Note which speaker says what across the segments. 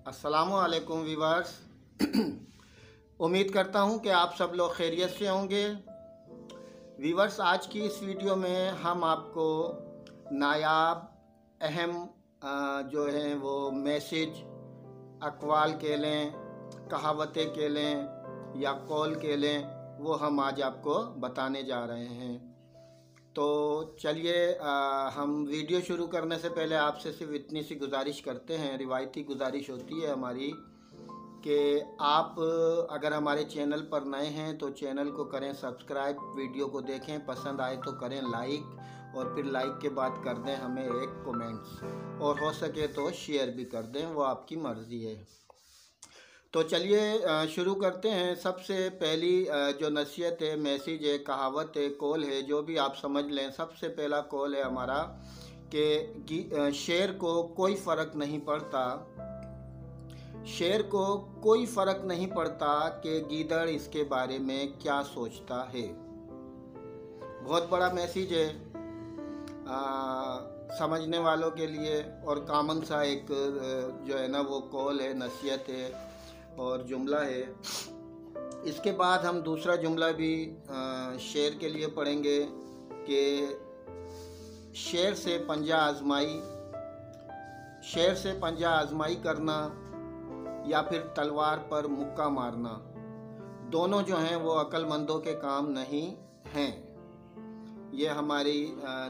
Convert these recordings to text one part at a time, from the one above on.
Speaker 1: अस्सलामुअलैकुम वीवर्स। उम्मीद करता हूँ कि आप सब लोग खैरियत से होंगे। वीवर्स, आज की इस वीडियो में हम आपको नायाब अहम जो हैं वो मैसेज, अक़वाल कह लें, कहावतें कह लें या कौल कह लें, वो हम आज आपको बताने जा रहे हैं। तो चलिए, हम वीडियो शुरू करने से पहले आपसे सिर्फ इतनी सी गुजारिश करते हैं, रिवायती गुजारिश होती है हमारी, कि आप अगर हमारे चैनल पर नए हैं तो चैनल को करें सब्सक्राइब, वीडियो को देखें, पसंद आए तो करें लाइक, और फिर लाइक के बाद कर दें हमें एक कमेंट्स, और हो सके तो शेयर भी कर दें, वो आपकी मर्ज़ी है। तो चलिए शुरू करते हैं। सबसे पहली जो नसीहत है, मैसेज है, कहावत है, कौल है, जो भी आप समझ लें। सबसे पहला कौल है हमारा कि शेर को कोई फ़र्क नहीं पड़ता, शेर को कोई फ़र्क नहीं पड़ता कि गीदड़ इसके बारे में क्या सोचता है। बहुत बड़ा मैसेज है समझने वालों के लिए, और कॉमन सा एक जो है ना वो कौल है, नसीहत है और जुमला है। इसके बाद हम दूसरा जुमला भी शेर के लिए पढ़ेंगे कि शेर से पंजा आजमाई करना या फिर तलवार पर मुक्का मारना, दोनों जो हैं वो अक्लमंदों के काम नहीं हैं। ये हमारी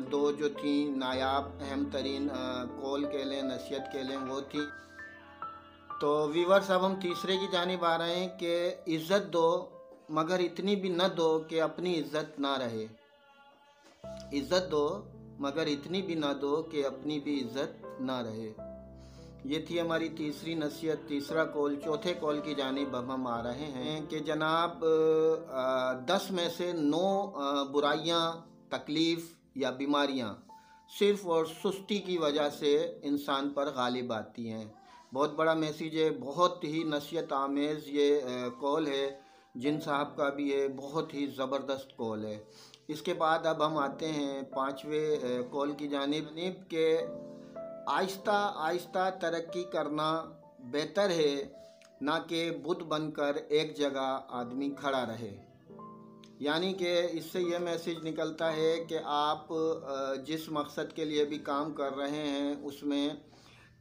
Speaker 1: दो जो थी नायाब अहम तरीन कौल कह लें, नसीहत कह लें, वो थी। तो वीवर्स, अब हम तीसरे की जानिब आ रहे हैं कि इज़्ज़त दो मगर इतनी भी न दो कि अपनी इज़्ज़त ना रहे। इज़्ज़त दो मगर इतनी भी ना दो कि अपनी भी इज़्ज़त ना रहे। ये थी हमारी तीसरी नसीहत, तीसरा कौल। चौथे कौल की जानिब अब हम आ रहे हैं कि जनाब 10 में से 9 बुराइयां, तकलीफ़ या बीमारियां सिर्फ़ और सुस्ती की वजह से इंसान पर गालिब आती हैं। बहुत बड़ा मैसेज है, बहुत ही नसीहत आमेज़ ये कौल है। जिन साहब का भी है, बहुत ही ज़बरदस्त कौल है। इसके बाद अब हम आते हैं पाँचवें कौल की जानिब के आहिस्ता आहिस्ता तरक्की करना बेहतर है ना कि बुत बनकर एक जगह आदमी खड़ा रहे। यानी कि इससे यह मैसेज निकलता है कि आप जिस मकसद के लिए भी काम कर रहे हैं उसमें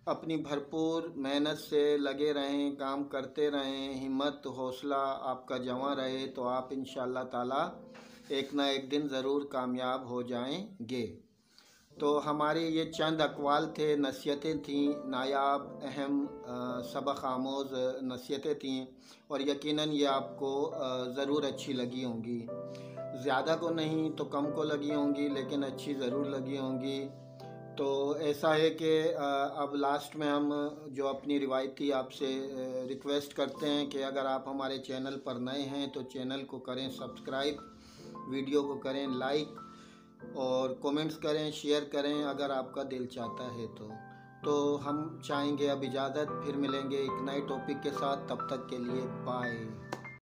Speaker 1: अपनी भरपूर मेहनत से लगे रहें, काम करते रहें, हिम्मत हौसला आपका जवां रहे, तो आप इंशाअल्लाह ताला एक ना एक दिन ज़रूर कामयाब हो जाएंगे। तो हमारे ये चंद अक़वाल थे, नसीहतें थीं, नायाब अहम सबक आमोज़ नसीहतें थीं, और यकीनन ये आपको ज़रूर अच्छी लगी होंगी। ज़्यादा को नहीं तो कम को लगी होंगी, लेकिन अच्छी ज़रूर लगी होंगी। तो ऐसा है कि अब लास्ट में हम जो अपनी रिवायती आपसे रिक्वेस्ट करते हैं कि अगर आप हमारे चैनल पर नए हैं तो चैनल को करें सब्सक्राइब, वीडियो को करें लाइक, और कमेंट्स करें, शेयर करें अगर आपका दिल चाहता है तो हम चाहेंगे अब इजाज़त, फिर मिलेंगे एक नए टॉपिक के साथ। तब तक के लिए बाय।